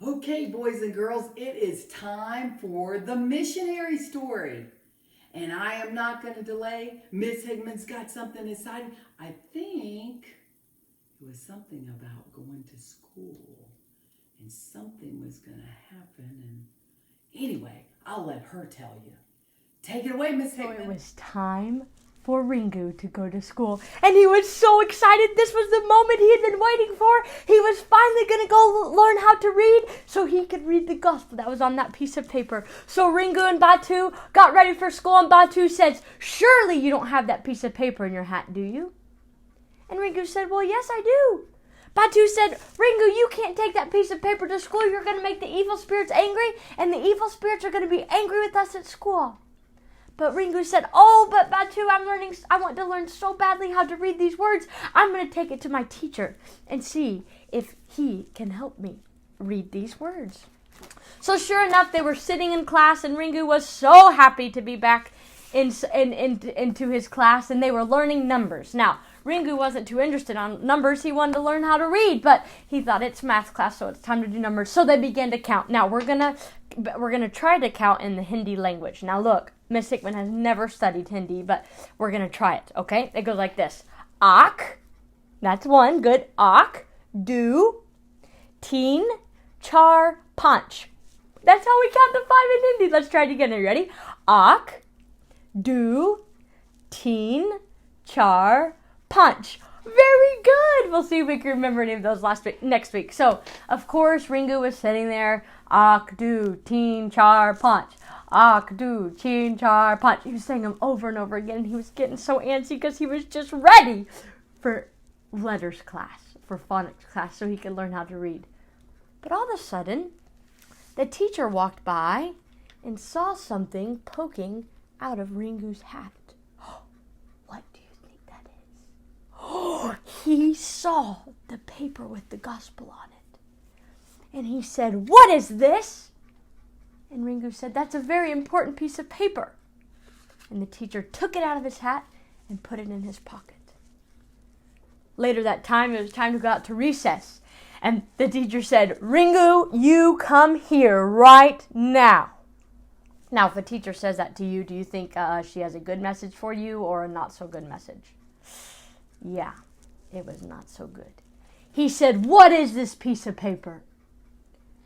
Okay, boys and girls, it is time for the missionary story. And I am not going to delay. Miss Higman's got something exciting. I think it was something about going to school. And something was going to happen. And anyway, I'll let her tell you. Take it away, Miss So Higman. it was time for Ringu to go to school. And he was so excited. This was the moment he had been waiting for. He was finally going to go learn how to read so he could read the gospel that was on that piece of paper. So Ringu and Batu got ready for school, and Batu says, "Surely you don't have that piece of paper in your hat, do you?" And Ringu said, "Well, yes, I do." Batu said, "Ringu, you can't take that piece of paper to school. You're going to make the evil spirits angry, and the evil spirits are going to be angry with us at school." But Ringu said, "Oh, but Batu, I want to learn so badly how to read these words. I'm going to take it to my teacher and see if he can help me read these words." So sure enough, they were sitting in class, and Ringu was so happy to be back into his class, and they were learning numbers. Now, Ringu wasn't too interested on numbers. He wanted to learn how to read, but he thought it's math class, so it's time to do numbers. So they began to count. Now, we're gonna try to count in the Hindi language. Now, look, Miss Hickman has never studied Hindi, but we're gonna try it, okay? It goes like this. Ak, that's one, good. Ak, do, teen, char, punch. That's how we count the 5 in Hindi. Let's try it again. Are you ready? Ak, do, teen, char, punch. Very good. We'll see if we can remember any of those next week. So, of course, Ringu was sitting there. Ak, do, teen, char, punch. Ak, do, teen, char, punch. He was saying them over and over again, and he was getting so antsy because he was just ready for letters class, for phonics class, so he could learn how to read. But all of a sudden, the teacher walked by and saw something poking out of Ringu's hat. What do you think that is? He saw the paper with the gospel on it. And he said, "What is this?" And Ringu said, "That's a very important piece of paper." And the teacher took it out of his hat and put it in his pocket. Later that time, it was time to go out to recess. And the teacher said, "Ringu, you come here right now." Now, if a teacher says that to you, do you think she has a good message for you or a not so good message? Yeah, it was not so good. He said, "What is this piece of paper?"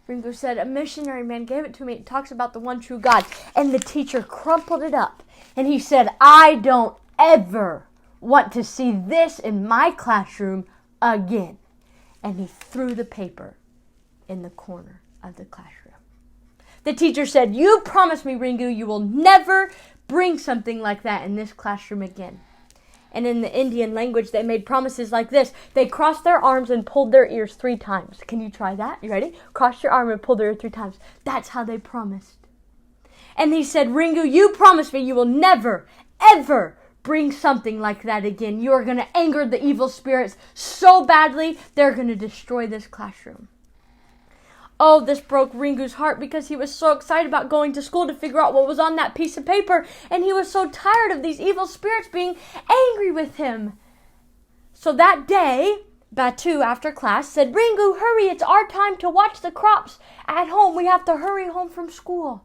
Ringu said, "A missionary man gave it to me. It talks about the one true God." And the teacher crumpled it up. And he said, "I don't ever want to see this in my classroom again." And he threw the paper in the corner of the classroom. The teacher said, "You promise me, Ringu, you will never bring something like that in this classroom again." And in the Indian language, they made promises like this. They crossed their arms and pulled their ears 3 times. Can you try that? You ready? Cross your arm and pull their ear 3 times. That's how they promised. And he said, "Ringu, you promise me you will never, ever bring something like that again. You are going to anger the evil spirits so badly, they're going to destroy this classroom." Oh, this broke Ringu's heart because he was so excited about going to school to figure out what was on that piece of paper, and he was so tired of these evil spirits being angry with him. So that day, Batu, after class, said, "Ringu, hurry, it's our time to watch the crops at home. We have to hurry home from school."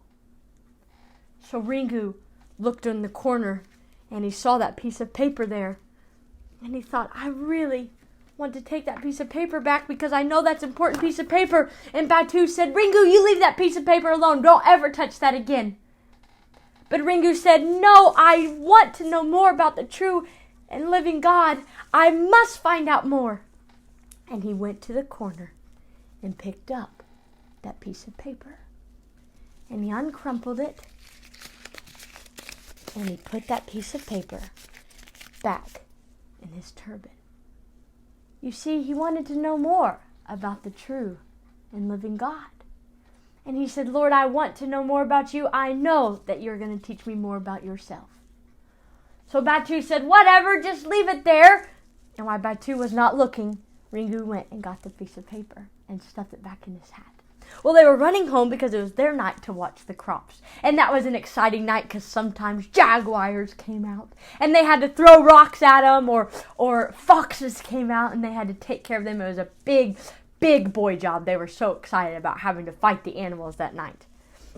So Ringu looked in the corner, and he saw that piece of paper there, and he thought, "I really want to take that piece of paper back because I know that's an important piece of paper." And Batu said, "Ringu, you leave that piece of paper alone. Don't ever touch that again." But Ringu said, "No, I want to know more about the true and living God. I must find out more." And he went to the corner and picked up that piece of paper. And he uncrumpled it. And he put that piece of paper back in his turban. You see, he wanted to know more about the true and living God. And he said, "Lord, I want to know more about you. I know that you're going to teach me more about yourself." So Batu said, "Whatever, just leave it there." And while Batu was not looking, Ringu went and got the piece of paper and stuffed it back in his hat. Well, they were running home because it was their night to watch the crops. And that was an exciting night because sometimes jaguars came out. And they had to throw rocks at them, or foxes came out and they had to take care of them. It was a big big boy job. They were so excited about having to fight the animals that night.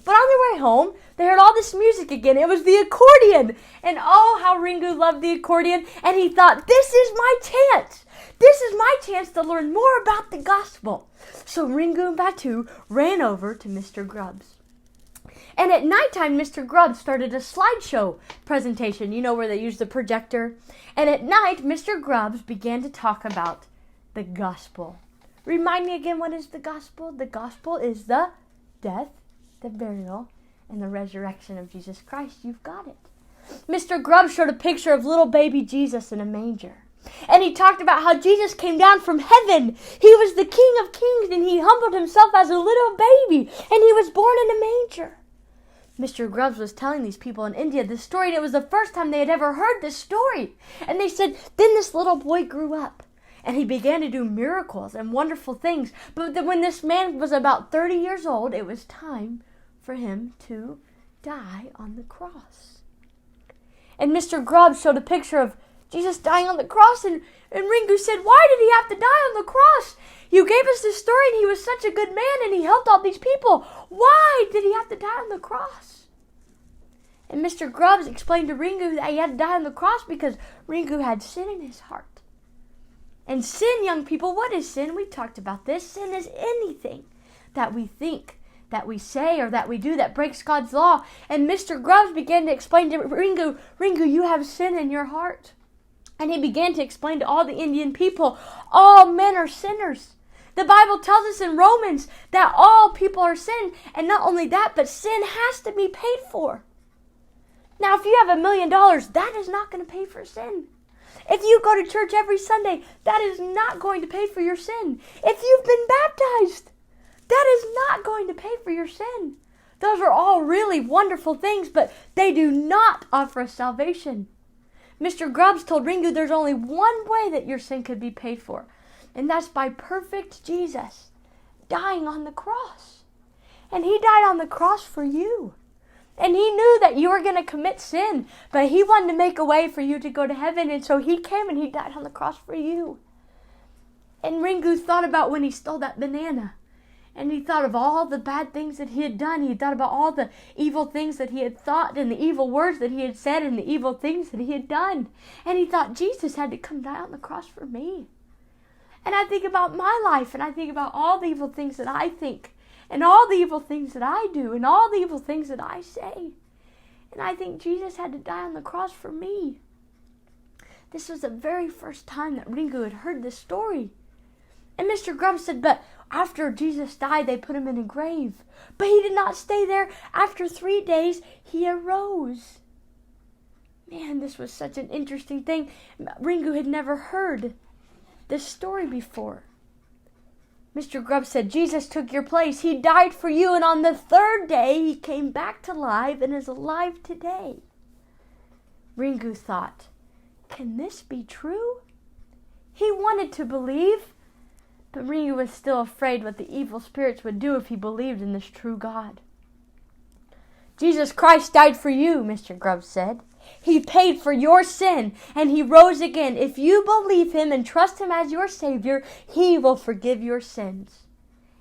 But on their way home, they heard all this music again. It was the accordion. And oh, how Ringu loved the accordion. And he thought, this is my chance. This is my chance to learn more about the gospel. So Ringu and Batu ran over to Mr. Grubbs. And at nighttime, Mr. Grubbs started a slideshow presentation, where they use the projector. And at night, Mr. Grubbs began to talk about the gospel. Remind me again, what is the gospel? The gospel is the death, the burial, and the resurrection of Jesus Christ. You've got it. Mr. Grubbs showed a picture of little baby Jesus in a manger. And he talked about how Jesus came down from heaven. He was the King of Kings, and he humbled himself as a little baby, and he was born in a manger. Mr. Grubbs was telling these people in India this story, and it was the first time they had ever heard this story. And they said, then this little boy grew up, and he began to do miracles and wonderful things. But when this man was about 30 years old, it was time for him to die on the cross. And Mr. Grubbs showed a picture of Jesus dying on the cross, and Ringu said, why did he have to die on the cross? You gave us this story, and he was such a good man, and he helped all these people. Why did he have to die on the cross? And Mr. Grubbs explained to Ringu that he had to die on the cross because Ringu had sin in his heart. And sin, young people, what is sin? We talked about this. Sin is anything that we think, that we say, or that we do that breaks God's law. And Mr. Grubbs began to explain to Ringu, you have sin in your heart. And he began to explain to all the Indian people, all men are sinners. The Bible tells us in Romans that all people are sin. And not only that, but sin has to be paid for. Now, if you have $1 million, that is not going to pay for sin. If you go to church every Sunday, that is not going to pay for your sin. If you've been baptized, that is not going to pay for your sin. Those are all really wonderful things, but they do not offer us salvation. Mr. Grubbs told Ringu there's only one way that your sin could be paid for, and that's by perfect Jesus dying on the cross. And he died on the cross for you. And he knew that you were going to commit sin, but he wanted to make a way for you to go to heaven, and so he came and he died on the cross for you. And Ringu thought about when he stole that banana. And he thought of all the bad things that he had done. He thought about all the evil things that he had thought and the evil words that he had said and the evil things that he had done. And he thought Jesus had to come die on the cross for me. And I think about my life, and I think about all the evil things that I think and all the evil things that I do and all the evil things that I say. And I think Jesus had to die on the cross for me. This was the very first time that Ringu had heard this story. And Mr. Grubbs said, but after Jesus died, they put him in a grave. But he did not stay there. After 3 days, he arose. Man, this was such an interesting thing. Ringu had never heard this story before. Mr. Grubbs said, Jesus took your place. He died for you, and on the 3rd day, he came back to life and is alive today. Ringu thought, can this be true? He wanted to believe, but Ringu was still afraid what the evil spirits would do if he believed in this true God. Jesus Christ died for you, Mr. Grubbs said. He paid for your sin, and he rose again. If you believe him and trust him as your Savior, he will forgive your sins,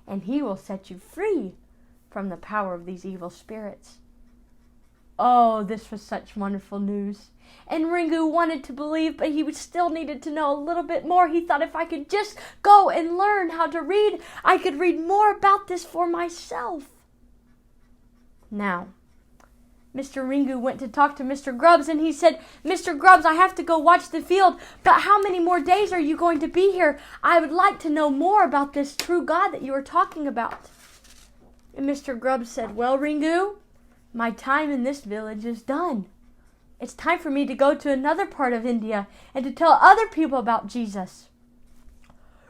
and he will set you free from the power of these evil spirits. Oh, this was such wonderful news. And Ringu wanted to believe, but he still needed to know a little bit more. He thought if I could just go and learn how to read, I could read more about this for myself. Now, Mr. Ringu went to talk to Mr. Grubbs, and he said, Mr. Grubbs, I have to go watch the field, but how many more days are you going to be here? I would like to know more about this true God that you are talking about. And Mr. Grubbs said, well, Ringu, my time in this village is done. It's time for me to go to another part of India and to tell other people about Jesus.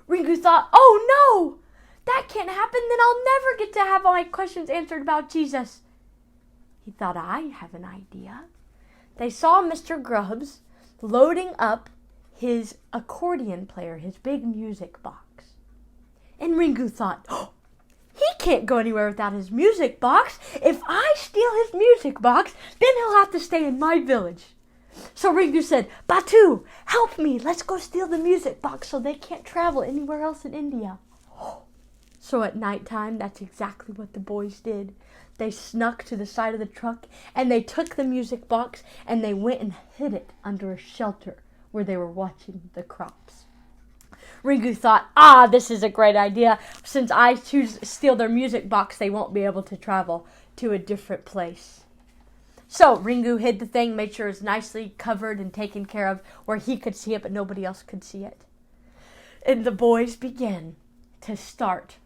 Ringu thought, oh no, that can't happen. Then I'll never get to have all my questions answered about Jesus. He thought, I have an idea. They saw Mr. Grubbs loading up his accordion player, his big music box. And Ringu thought, oh, he can't go anywhere without his music box. If I steal his music box, then he'll have to stay in my village. So Ringu said, Batu, help me. Let's go steal the music box so they can't travel anywhere else in India. So at nighttime, that's exactly what the boys did. They snuck to the side of the truck and they took the music box and they went and hid it under a shelter where they were watching the crops. Ringu thought, this is a great idea. Since I steal their music box, they won't be able to travel to a different place. So Ringu hid the thing, made sure it was nicely covered and taken care of where he could see it, but nobody else could see it. And the boys began to start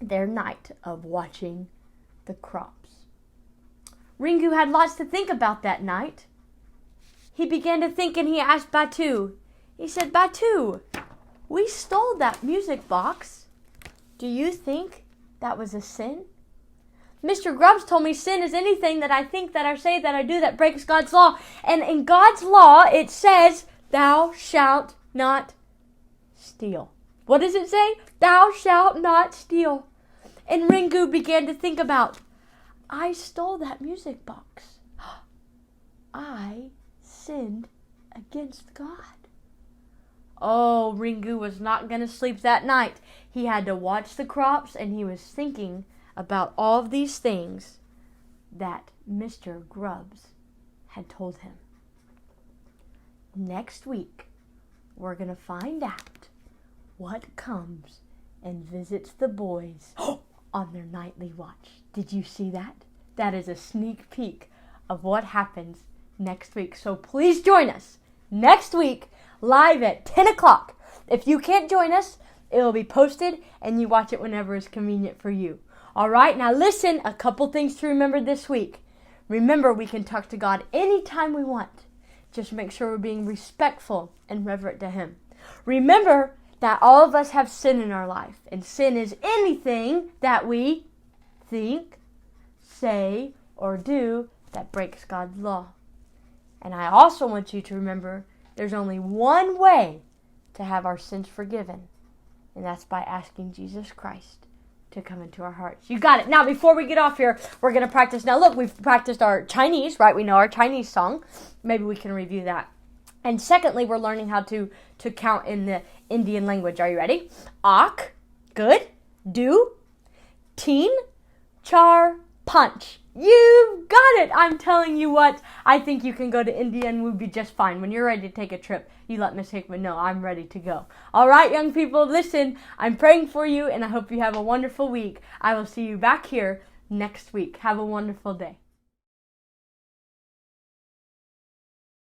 their night of watching the crops. Ringu had lots to think about that night. He began to think and he asked Batu. He said, Batu, we stole that music box. Do you think that was a sin? Mr. Grubbs told me sin is anything that I think, that I say, that I do that breaks God's law. And in God's law, it says, thou shalt not steal. What does it say? Thou shalt not steal. And Ringu began to think about, I stole that music box. I sinned against God. Oh, Ringu was not going to sleep that night. He had to watch the crops and he was thinking about all of these things that Mr. Grubbs had told him. Next week, we're going to find out what comes and visits the boys on their nightly watch. Did you see that? That is a sneak peek of what happens next week. So please join us next week live at 10 o'clock. If you can't join us, it will be posted and you watch it whenever is convenient for you. All right, now listen, a couple things to remember this week. Remember, we can talk to God anytime we want. Just make sure we're being respectful and reverent to Him. Remember that all of us have sin in our life, and sin is anything that we think, say, or do that breaks God's law. And I also want you to remember there's only one way to have our sins forgiven, and that's by asking Jesus Christ to come into our hearts. You got it. Now, before we get off here, we're going to practice. Now, look, we've practiced our Chinese, right? We know our Chinese song. Maybe we can review that. And secondly, we're learning how to count in the Indian language. Are you ready? Ak, good. Do, teen, char, punch. You've got it. I'm telling you what, I think you can go to India and we'll be just fine. When you're ready to take a trip, you let Miss Hickman know I'm ready to go. All right, young people, listen, I'm praying for you and I hope you have a wonderful week. I will see you back here next week. Have a wonderful day.